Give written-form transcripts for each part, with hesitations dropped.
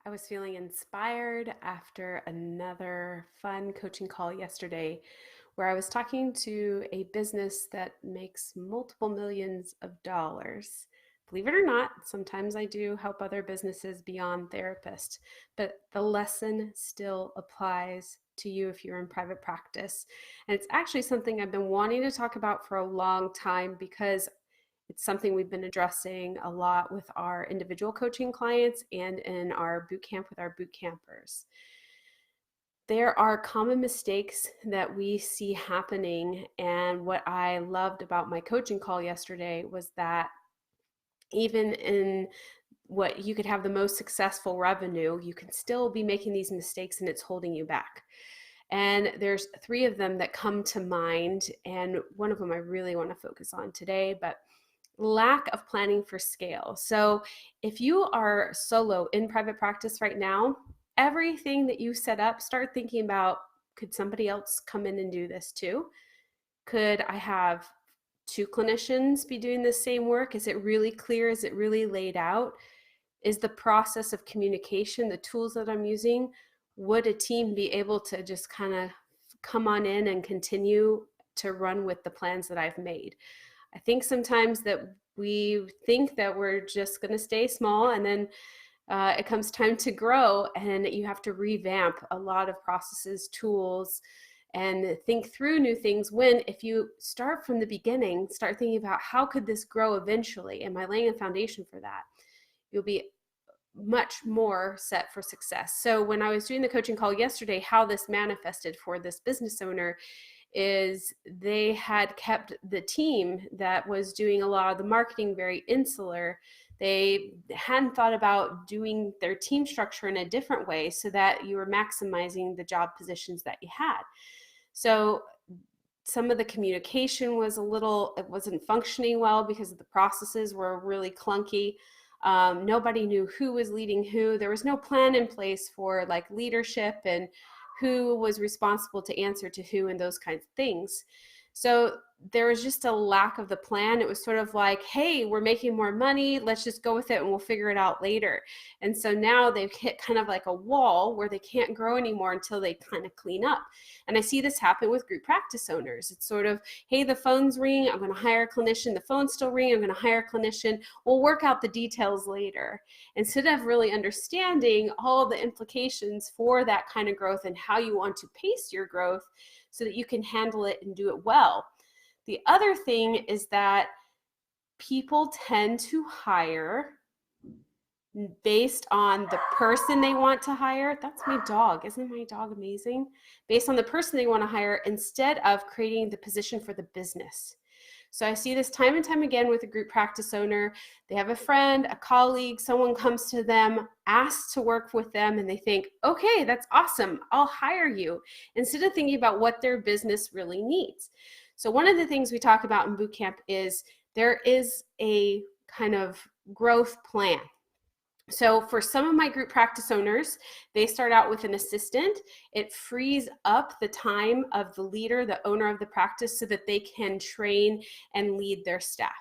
I was feeling inspired after another fun coaching call yesterday where I was talking to a business that makes multiple millions of dollars. Believe it or not, sometimes I do help other businesses beyond therapists, but the lesson still applies to you if you're in private practice. And it's actually something I've been wanting to talk about for a long time because it's something we've been addressing a lot with our individual coaching clients and in our boot camp with our boot campers. There are common mistakes that we see happening. And what I loved about my coaching call yesterday was that even in what you could have the most successful revenue, you can still be making these mistakes and it's holding you back. And there's three of them that come to mind. And one of them I really want to focus on today, but lack of planning for scale. So if you are solo in private practice right now, everything that you set up, start thinking about, could somebody else come in and do this too? Could I have two clinicians be doing the same work? Is it really clear? Is it really laid out? Is the process of communication, the tools that I'm using, would a team be able to just kind of come on in and continue to run with the plans that I've made? I think sometimes that we think that we're just going to stay small, and then it comes time to grow and you have to revamp a lot of processes, tools, and think through new things. When if you start from the beginning, start thinking about how could this grow eventually, am I laying a foundation for that? You'll be much more set for success. So when I was doing the coaching call yesterday, how this manifested for this business owner is they had kept the team that was doing a lot of the marketing very insular. They hadn't thought about doing their team structure in a different way so that you were maximizing the job positions that you had. So some of the communication was it wasn't functioning well because the processes were really clunky. Nobody knew who was leading who. There was no plan in place for like leadership and who was responsible to answer to who and those kinds of things. So there was just a lack of the plan. It was sort of like, hey, we're making more money. Let's just go with it and we'll figure it out later. And so now they've hit kind of like a wall where they can't grow anymore until they kind of clean up. And I see this happen with group practice owners. It's sort of, hey, the phone's ringing. I'm going to hire a clinician. The phone's still ringing. I'm going to hire a clinician. We'll work out the details later. Instead of really understanding all the implications for that kind of growth and how you want to pace your growth so that you can handle it and do it well. The other thing is that people tend to hire based on the person they want to hire. That's my dog. Isn't my dog amazing? Based on the person they want to hire instead of creating the position for the business. So I see this time and time again with a group practice owner. They have a friend, a colleague, someone comes to them, asks to work with them, and they think, okay, that's awesome. I'll hire you, instead of thinking about what their business really needs. So one of the things we talk about in boot camp is there is a kind of growth plan. So for some of my group practice owners, they start out with an assistant. It frees up the time of the leader, the owner of the practice, so that they can train and lead their staff.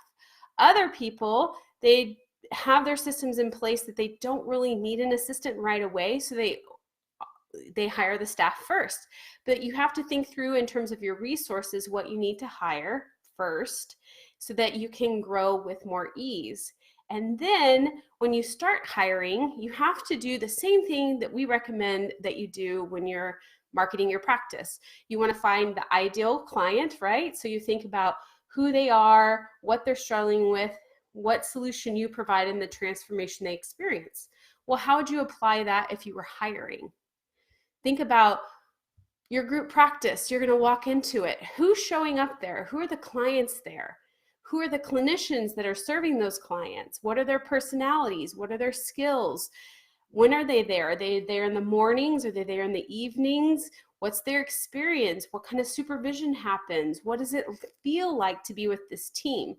Other people, they have their systems in place that they don't really need an assistant right away, so they hire the staff first. But you have to think through in terms of your resources what you need to hire first so that you can grow with more ease. And then when you start hiring, you have to do the same thing that we recommend that you do when you're marketing your practice. You want to find the ideal client, right? So you think about who they are, what they're struggling with, what solution you provide, and the transformation they experience. Well, how would you apply that if you were hiring? Think about your group practice. You're going to walk into it. Who's showing up there? Who are the clients there? Who are the clinicians that are serving those clients? What are their personalities? What are their skills? When are they there? Are they there in the mornings? Are they there in the evenings? What's their experience? What kind of supervision happens? What does it feel like to be with this team?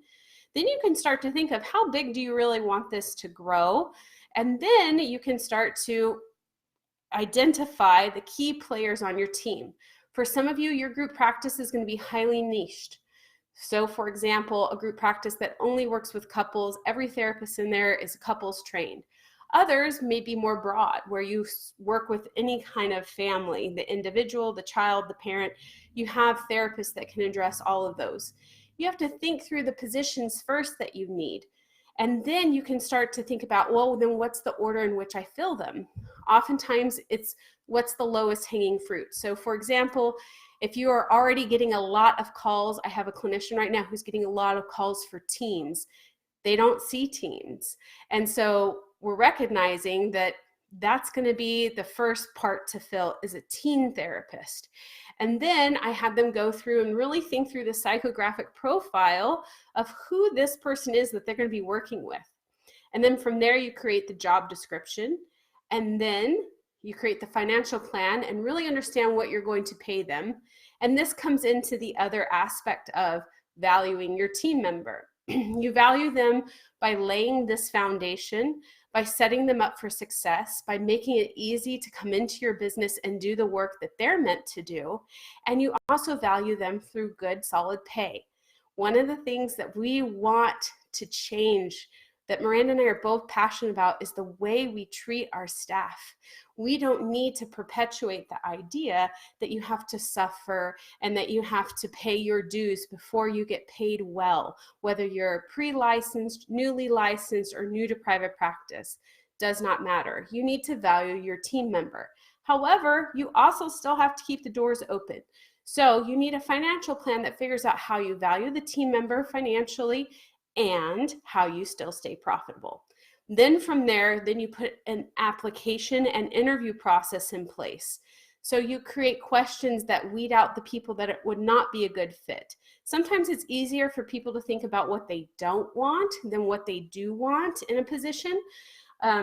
Then you can start to think of how big do you really want this to grow? And then you can start to identify the key players on your team. For some of you, your group practice is going to be highly niched. So for example, a group practice that only works with couples, every therapist in there is couples trained. Others may be more broad, where you work with any kind of family, the individual, the child, the parent. You have therapists that can address all of those. You have to think through the positions first that you need. And then you can start to think about, well, then what's the order in which I fill them? Oftentimes it's what's the lowest hanging fruit. So for example, if you are already getting a lot of calls, I have a clinician right now who's getting a lot of calls for teens. They don't see teens. And so we're recognizing that that's going to be the first part to fill is a teen therapist. And then I have them go through and really think through the psychographic profile of who this person is that they're going to be working with. And then from there, you create the job description. And then you create the financial plan and really understand what you're going to pay them. And this comes into the other aspect of valuing your team member. You value them by laying this foundation, by setting them up for success, by making it easy to come into your business and do the work that they're meant to do. And you also value them through good, solid pay. One of the things that we want to change, that Miranda and I are both passionate about, is the way we treat our staff. We don't need to perpetuate the idea that you have to suffer and that you have to pay your dues before you get paid well, whether you're pre-licensed, newly licensed, or new to private practice. Does not matter. You need to value your team member. However, you also still have to keep the doors open. So you need a financial plan that figures out how you value the team member financially and how you still stay profitable. Then from there, then you put an application and interview process in place. So you create questions that weed out the people that it would not be a good fit. Sometimes it's easier for people to think about what they don't want than what they do want in a position.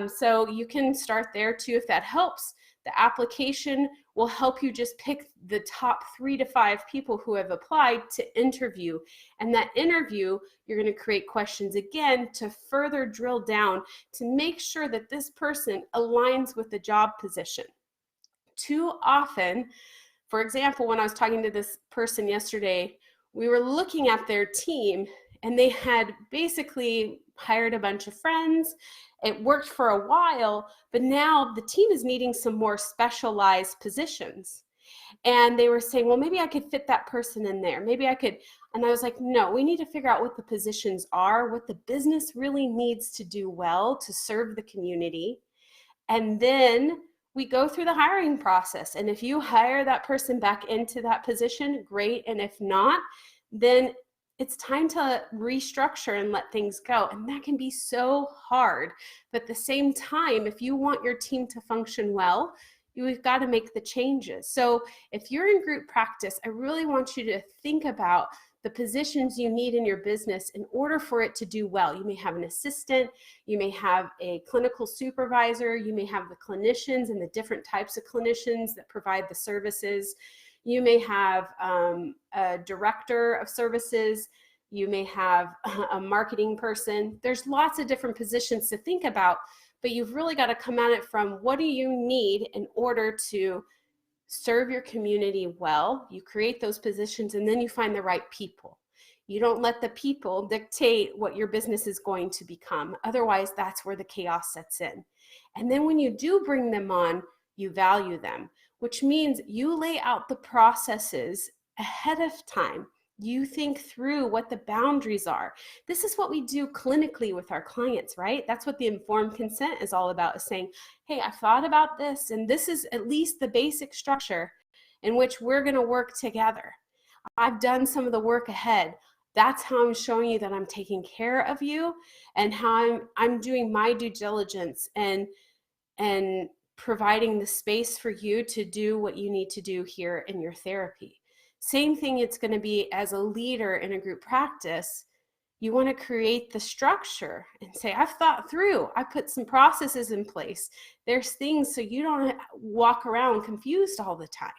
So you can start there too if that helps. The application will help you just pick the top 3 to 5 people who have applied to interview. And that interview, you're going to create questions again to further drill down to make sure that this person aligns with the job position. Too often, for example, when I was talking to this person yesterday, we were looking at their team and they had basically hired a bunch of friends. It worked for a while, but now the team is needing some more specialized positions. And they were saying, well, maybe I could fit that person in there. Maybe I could. And I was like, no, we need to figure out what the positions are, what the business really needs to do well to serve the community. And then we go through the hiring process. And if you hire that person back into that position, great. And if not, then it's time to restructure and let things go. And that can be so hard. But at the same time, if you want your team to function well, you've got to make the changes. So if you're in group practice, I really want you to think about the positions you need in your business in order for it to do well. You may have an assistant, you may have a clinical supervisor, you may have the clinicians and the different types of clinicians that provide the services. You may have a director of services. You may have a marketing person. There's lots of different positions to think about, but you've really got to come at it from what do you need in order to serve your community well. You create those positions and then you find the right people. You don't let the people dictate what your business is going to become. Otherwise, that's where the chaos sets in. And then when you do bring them on, you value them, which means you lay out the processes ahead of time. You think through what the boundaries are. This is what we do clinically with our clients, right? That's what the informed consent is all about, is saying, hey, I thought about this, and this is at least the basic structure in which we're going to work together. I've done some of the work ahead. That's how I'm showing you that I'm taking care of you and how I'm doing my due diligence and providing the space for you to do what you need to do here in your therapy. Same thing it's going to be as a leader in a group practice. You want to create the structure and say, I've thought through, I put some processes in place. There's things so you don't walk around confused all the time.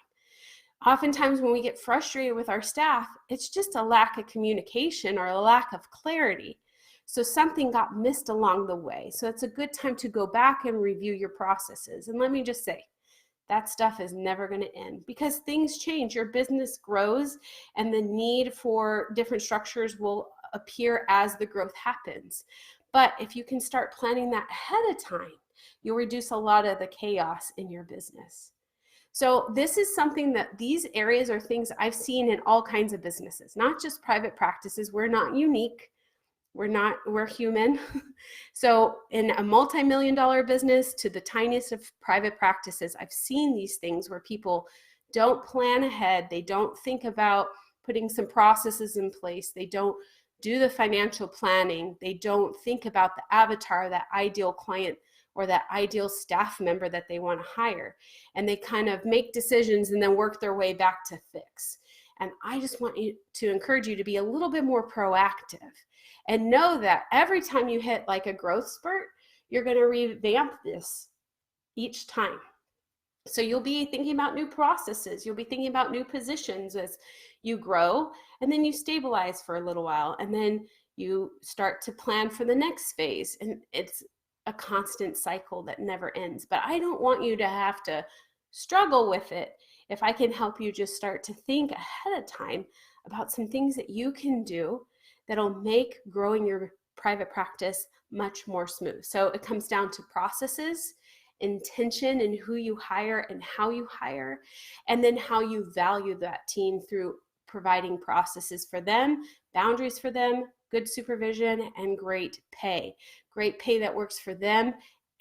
Oftentimes when we get frustrated with our staff, it's just a lack of communication or a lack of clarity. So something got missed along the way. So it's a good time to go back and review your processes. And let me just say, that stuff is never going to end because things change. Your business grows and the need for different structures will appear as the growth happens. But if you can start planning that ahead of time, You'll reduce a lot of the chaos in your business. So this is something that these areas are things I've seen in all kinds of businesses, not just private practices. We're not unique. We're human. So in a multi-million-dollar business to the tiniest of private practices, I've seen these things where people don't plan ahead. They don't think about putting some processes in place. They don't do the financial planning. They don't think about the avatar, that ideal client or that ideal staff member that they want to hire. And they kind of make decisions and then work their way back to fix. And I just want you to encourage you to be a little bit more proactive and know that every time you hit like a growth spurt, you're going to revamp this each time. So you'll be thinking about new processes. You'll be thinking about new positions as you grow, and then you stabilize for a little while, and then you start to plan for the next phase. And it's a constant cycle that never ends. But I don't want you to have to struggle with it. If I can help you just start to think ahead of time about some things that you can do that'll make growing your private practice much more smooth. So it comes down to processes, intention in who you hire and how you hire, and then how you value that team through providing processes for them, boundaries for them, good supervision, and great pay. Great pay that works for them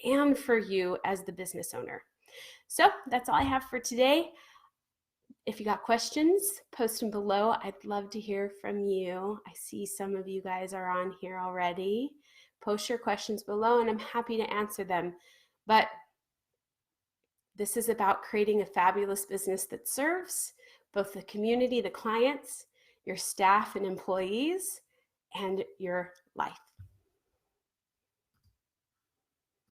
and for you as the business owner. So that's all I have for today. If you got questions, post them below. I'd love to hear from you. I see some of you guys are on here already. Post your questions below and I'm happy to answer them. But this is about creating a fabulous business that serves both the community, the clients, your staff and employees, and your life.